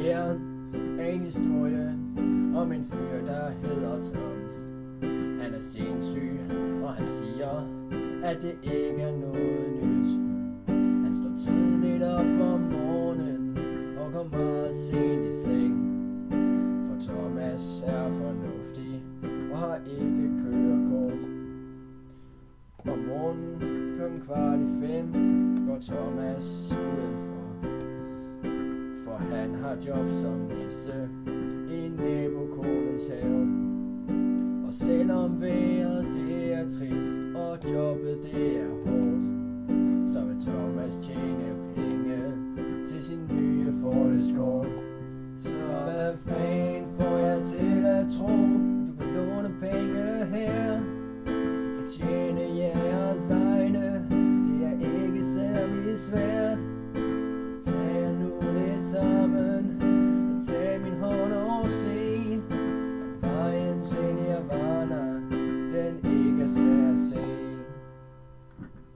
her er en historie om en fyr, der hedder Toms. Han er sindssyg, og han siger, at det ikke er noget nyt. Han står tidligt op om morgenen og går meget sent i seng. For Thomas er fornuftig og har ikke kørekort. Om morgenen klokken 4:15 går Thomas udenfor, for han har job som nisse i nabokonens have. Og selvom vejret det er trist og jobbet det er hårdt, så vil Thomas tjene penge til sin nye Ford Escort. Så hvad fanden får jeg til at tro, at du kan låne penge her? I kan tjene jeres egne, det er ikke særlig svært. Så tag nu lidt sammen, tag min hånd og se, at vejen til Nirvana, den ikke er svær at se.